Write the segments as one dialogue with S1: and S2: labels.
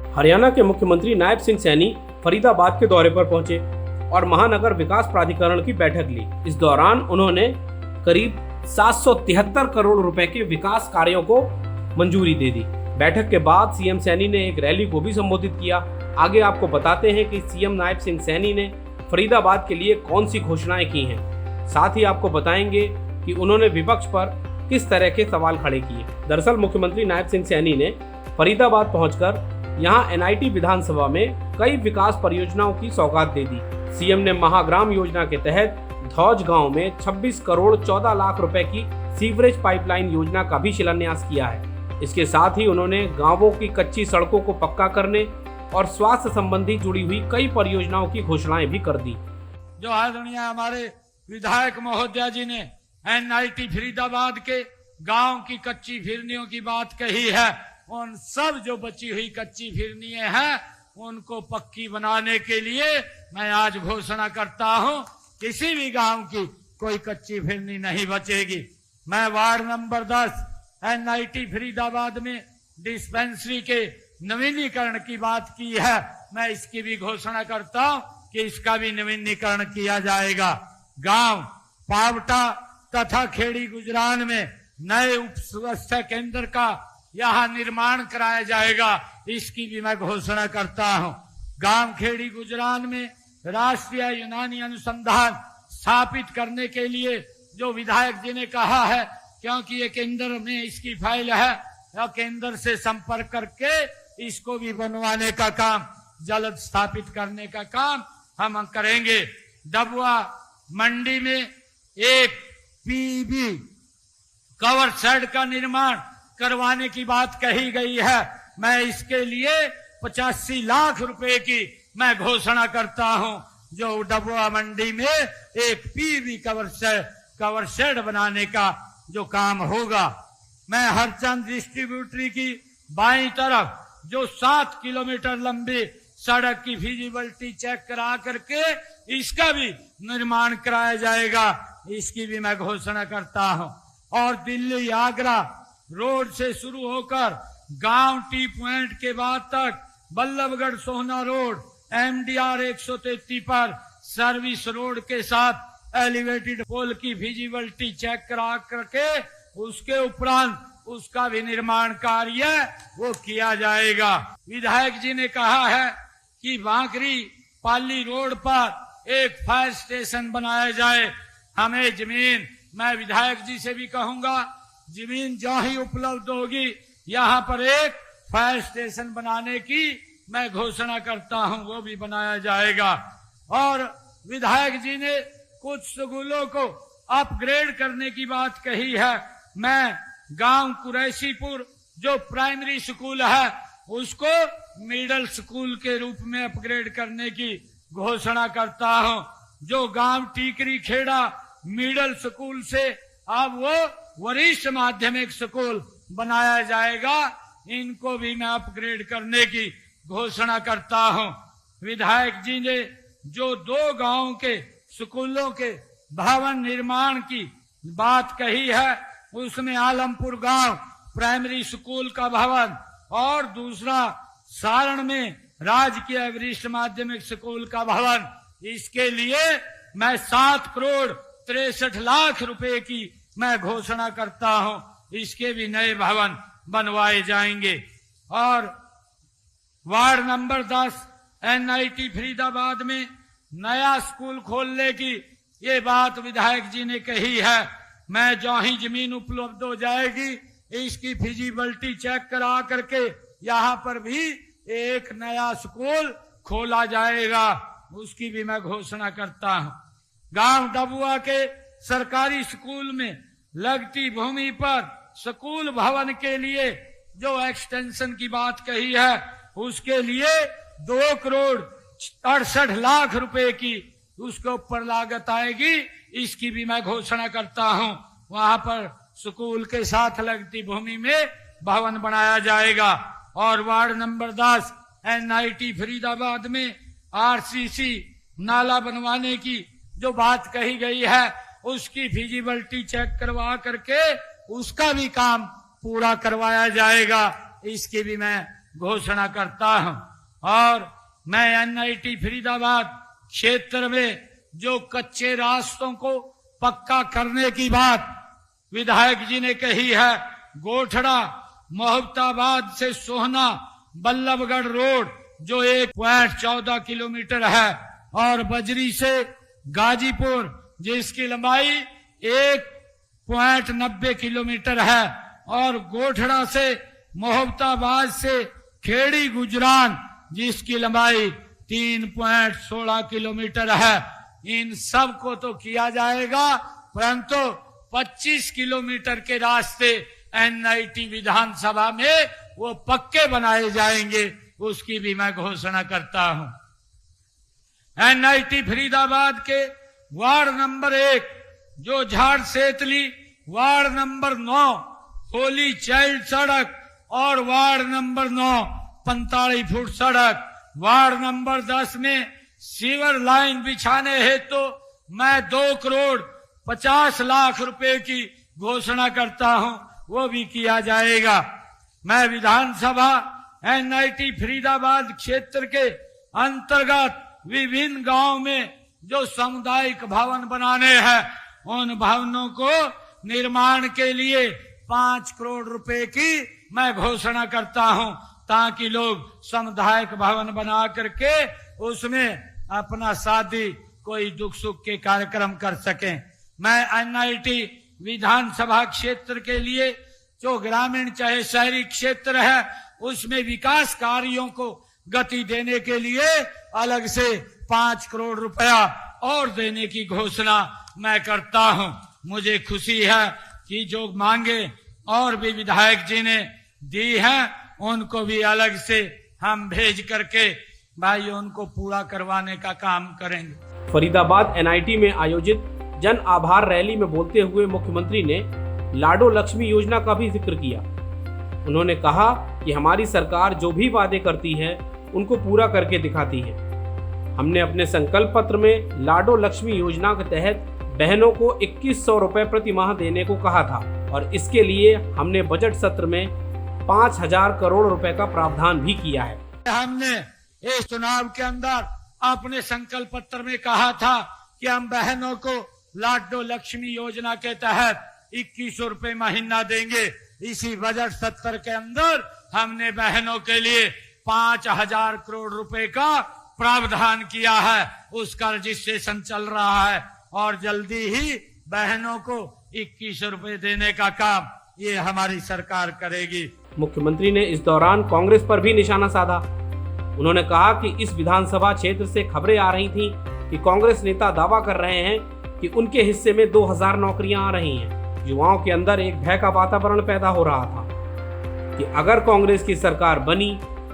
S1: हरियाणा के मुख्यमंत्री नायब सिंह सैनी फरीदाबाद के दौरे पर पहुंचे और महानगर विकास प्राधिकरण की बैठक ली। इस दौरान उन्होंने करीब 773 करोड़ रुपए के विकास कार्यों को मंजूरी दे दी। बैठक के बाद सीएम सैनी ने एक रैली को भी संबोधित किया। आगे आपको बताते हैं कि सीएम नायब सिंह सैनी ने फरीदाबाद के लिए कौन सी घोषणाएं की हैं। साथ ही आपको बताएंगे कि उन्होंने विपक्ष पर किस तरह के सवाल खड़े किए। दरअसल मुख्यमंत्री नायब सिंह सैनी ने फरीदाबाद पहुंचकर यहां एनआईटी विधानसभा में कई विकास परियोजनाओं की सौगात दे दी। सीएम ने महाग्राम योजना के तहत धौज गांव में 26 करोड़ 14 लाख रुपए की सीवरेज पाइपलाइन योजना का भी शिलान्यास किया है। इसके साथ ही उन्होंने गांवों की कच्ची सड़कों को पक्का करने और स्वास्थ्य संबंधी जुड़ी हुई कई परियोजनाओं की घोषणाएं भी कर दी।
S2: जो आदरणीय हमारे विधायक महोदया जी ने एनआईटी फरीदाबाद के गांव की कच्ची फिरनियों की बात कही है, उन सब जो बची हुई कच्ची फिरनियां हैं उनको पक्की बनाने के लिए मैं आज घोषणा करता हूं, किसी भी गांव की कोई कच्ची फिरनी नहीं बचेगी। मैं वार्ड नंबर 10 एनआईटी फरीदाबाद में डिस्पेंसरी के नवीनीकरण की बात की है, मैं इसकी भी घोषणा करता हूं कि इसका भी नवीनीकरण किया जाएगा। गांव पावटा तथा खेड़ी गुजरान में नए उप स्वास्थ्य केंद्र का यहाँ निर्माण कराया जाएगा, इसकी भी मैं घोषणा करता हूँ। गांव खेड़ी गुजरान में राष्ट्रीय यूनानी अनुसंधान स्थापित करने के लिए जो विधायक जी ने कहा है, क्योंकि ये केंद्र में इसकी फाइल है, या केंद्र से संपर्क करके इसको भी बनवाने का काम, जल्द स्थापित करने का काम हम करेंगे। डबुआ मंडी में एक पीबी कवर शेड का निर्माण करवाने की बात कही गई है, मैं इसके लिए 85 लाख रुपए की मैं घोषणा करता हूं। जो डबुआ मंडी में एक पीवी कवर शेड बनाने का जो काम होगा। मैं हरचंद डिस्ट्रीब्यूटरी की बाईं तरफ जो 7 किलोमीटर लंबी सड़क की फिजिबिलिटी चेक करा करके इसका भी निर्माण कराया जाएगा, इसकी भी मैं घोषणा करता हूं। और दिल्ली आगरा रोड से शुरू होकर गांव टी पॉइंट के बाद तक बल्लभगढ़ सोहना रोड एमडीआर 133 पर सर्विस रोड के साथ एलिवेटेड पोल की फिजिबिलिटी चेक करा करके उसके उपरांत उसका भी निर्माण कार्य वो किया जाएगा। विधायक जी ने कहा है कि भांकरी पाली रोड पर एक फायर स्टेशन बनाया जाए। हमें जमीन, मैं विधायक जी से भी कहूंगा, जमीन जहां ही उपलब्ध होगी यहाँ पर एक फायर स्टेशन बनाने की मैं घोषणा करता हूं, वो भी बनाया जाएगा। और विधायक जी ने कुछ स्कूलों को अपग्रेड करने की बात कही है। मैं गांव कुरैशीपुर जो प्राइमरी स्कूल है उसको मिडिल स्कूल के रूप में अपग्रेड करने की घोषणा करता हूं। जो गांव टीकरी खेड़ा मिडिल स्कूल से अब वो वरिष्ठ माध्यमिक स्कूल बनाया जाएगा, इनको भी मैं अपग्रेड करने की घोषणा करता हूं। विधायक जी ने जो 2 गांवों के स्कूलों के भवन निर्माण की बात कही है, उसमें आलमपुर गांव प्राइमरी स्कूल का भवन और दूसरा सारण में राजकीय वरिष्ठ माध्यमिक स्कूल का भवन, इसके लिए मैं 7 करोड़ 63 लाख रुपए की मैं घोषणा करता हूं, इसके भी नए भवन बनवाए जाएंगे। और वार्ड नंबर 10 एनआईटी फरीदाबाद में नया स्कूल खोलने की ये बात विधायक जी ने कही है। मैं जो ही जमीन उपलब्ध हो जाएगी इसकी फिजिबिलिटी चेक करा करके यहाँ पर भी एक नया स्कूल खोला जाएगा, उसकी भी मैं घोषणा करता हूं। गांव डबुआ के सरकारी स्कूल में लगती भूमि पर स्कूल भवन के लिए जो एक्सटेंशन की बात कही है उसके लिए 2 करोड़ 68 लाख रुपए की उसके ऊपर लागत आएगी, इसकी भी मैं घोषणा करता हूं। वहां पर स्कूल के साथ लगती भूमि में भवन बनाया जाएगा। और वार्ड नंबर 10 एनआईटी फरीदाबाद में आरसीसी नाला बनवाने की जो बात कही गई है उसकी फिजिबिलिटी चेक करवा करके उसका भी काम पूरा करवाया जाएगा, इसकी भी मैं घोषणा करता हूं। और मैं एनआईटी फरीदाबाद क्षेत्र में जो कच्चे रास्तों को पक्का करने की बात विधायक जी ने कही है, गोठड़ा मोहब्बताबाद से सोहना बल्लभगढ़ रोड जो 1.14 किलोमीटर है, और बजरी से गाजीपुर जिसकी लंबाई 1.90 किलोमीटर है, और गोठड़ा से मोहब्बताबाद से खेड़ी गुजरान जिसकी लंबाई 3.16 किलोमीटर है। इन सब को तो किया जाएगा, परंतु 25 किलोमीटर के रास्ते एनआईटी विधानसभा में वो पक्के बनाए जाएंगे, उसकी भी मैं घोषणा करता हूं। एनआईटी फरीदाबाद के वार्ड नंबर 1 जो झाड़ सेतली, वार्ड नंबर 9 होली चाइल्ड सड़क, और वार्ड नंबर 9 45 फुट सड़क, वार्ड नंबर 10 में सीवर लाइन बिछाने हेतु तो मैं 2 करोड़ 50 लाख रुपए की घोषणा करता हूं, वो भी किया जाएगा। मैं विधानसभा एनआईटी फरीदाबाद क्षेत्र के अंतर्गत विभिन्न गांव में जो सामुदायिक भवन बनाने हैं, उन भवनों को निर्माण के लिए 5 करोड़ रुपए की मैं घोषणा करता हूं, ताकि लोग सामुदायिक भवन बना करके उसमें अपना शादी कोई दुख सुख के कार्यक्रम कर सकें। मैं एनआईटी विधानसभा क्षेत्र के लिए जो ग्रामीण चाहे शहरी क्षेत्र है, उसमें विकास कार्यों को गति देने के लिए अलग से 5 करोड़ रुपया और देने की घोषणा मैं करता हूं। मुझे खुशी है कि जो मांगे और भी विधायक जी ने दी है, उनको भी अलग से हम भेज करके भाई उनको पूरा करवाने का काम करेंगे।
S1: फरीदाबाद एनआईटी में आयोजित जन आभार रैली में बोलते हुए मुख्यमंत्री ने लाडो लक्ष्मी योजना का भी जिक्र किया। उन्होंने कहा कि हमारी सरकार जो भी वादे करती है उनको पूरा करके दिखाती है। हमने अपने संकल्प पत्र में लाडो लक्ष्मी योजना के तहत बहनों को 2100 रुपए प्रति माह देने को कहा था, और इसके लिए हमने बजट सत्र में 5000 करोड़ रुपए का प्रावधान भी किया है।
S2: हमने इस चुनाव के अंदर अपने संकल्प पत्र में कहा था कि हम बहनों को लाडो लक्ष्मी योजना के तहत 2100 रुपए महीना देंगे। इसी बजट सत्र के अंदर हमने बहनों के लिए 5000 करोड़ रुपए का प्रावधान किया है। उसका रजिस्ट्रेशन चल रहा है और जल्दी ही बहनों को 2100 रुपए देने का काम ये हमारी सरकार करेगी।
S1: मुख्यमंत्री ने इस दौरान कांग्रेस पर भी निशाना साधा। उन्होंने कहा कि इस विधानसभा क्षेत्र से खबरें आ रही थीं कि कांग्रेस नेता दावा कर रहे हैं कि उनके हिस्से में 2000 नौकरियां आ रही हैं। युवाओं के अंदर एक भय का वातावरण पैदा हो रहा था कि अगर कांग्रेस की सरकार बनी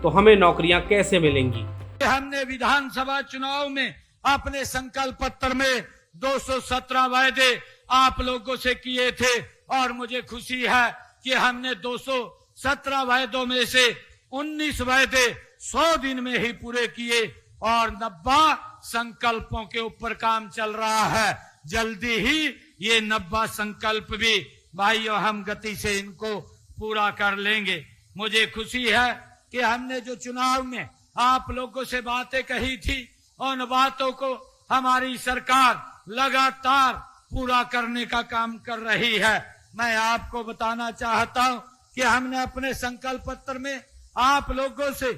S1: तो हमें नौकरियां कैसे मिलेंगी।
S2: हमने विधानसभा चुनाव में अपने संकल्प पत्र में 217 वायदे आप लोगों से किए थे, और मुझे खुशी है कि हमने 217 वायदों में से 19 वायदे 100 दिन में ही पूरे किए, और 90 संकल्पों के ऊपर काम चल रहा है। जल्दी ही ये 90 संकल्प भी भाइयों हम गति से इनको पूरा कर लेंगे। मुझे खुशी है कि हमने जो चुनाव में आप लोगों से बातें कही थी, उन बातों को हमारी सरकार लगातार पूरा करने का काम कर रही है। मैं आपको बताना चाहता हूं कि हमने अपने संकल्प पत्र में आप लोगों से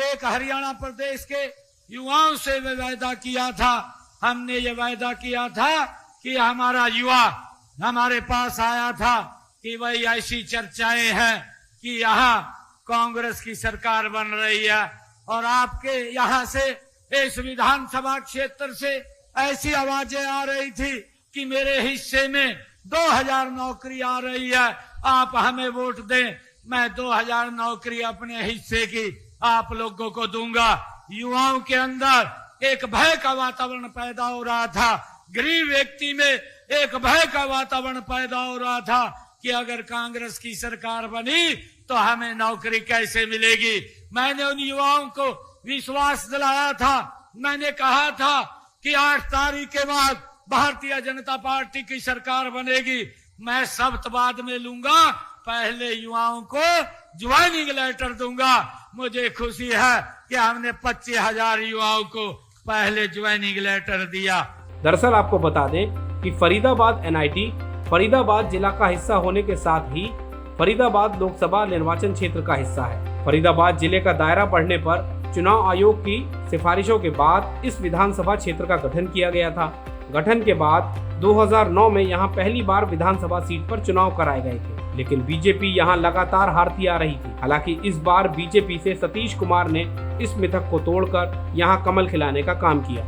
S2: एक हरियाणा प्रदेश के युवाओं से वायदा किया था। हमने ये वायदा किया था कि हमारा युवा हमारे पास आया था कि भाई ऐसी चर्चाएं हैं कि यहाँ कांग्रेस की सरकार बन रही है, और आपके यहाँ से इस विधानसभा क्षेत्र से ऐसी आवाजें आ रही थी कि मेरे हिस्से में 2000 नौकरी आ रही है, आप हमें वोट दें। मैं 2000 नौकरी अपने हिस्से की आप लोगों को दूंगा। युवाओं के अंदर एक भय का वातावरण पैदा हो रहा था, गरीब व्यक्ति में एक भय का वातावरण पैदा हो रहा था कि अगर कांग्रेस की सरकार बनी तो हमें नौकरी कैसे मिलेगी। मैंने उन युवाओं को विश्वास दिलाया था। मैंने कहा था कि 8 तारीख के बाद भारतीय जनता पार्टी की सरकार बनेगी। मैं शब्द बाद में लूंगा, पहले युवाओं को ज्वाइनिंग लेटर दूंगा। मुझे खुशी है कि हमने 25,000 युवाओं को पहले ज्वाइनिंग लेटर दिया।
S1: दरअसल आपको बता दें कि फरीदाबाद NIT फरीदाबाद जिला का हिस्सा होने के साथ ही फरीदाबाद लोकसभा निर्वाचन क्षेत्र का हिस्सा है। फरीदाबाद जिले का दायरा बढ़ने पर चुनाव आयोग की सिफारिशों के बाद इस विधानसभा क्षेत्र का गठन किया गया था। गठन के बाद 2009 में यहाँ पहली बार विधानसभा सीट पर चुनाव कराए गए थे, लेकिन बीजेपी यहाँ लगातार हारती आ रही थी। हालांकि इस बार बीजेपी से सतीश कुमार ने इस मिथक को तोड़कर यहाँ कमल खिलाने का काम किया।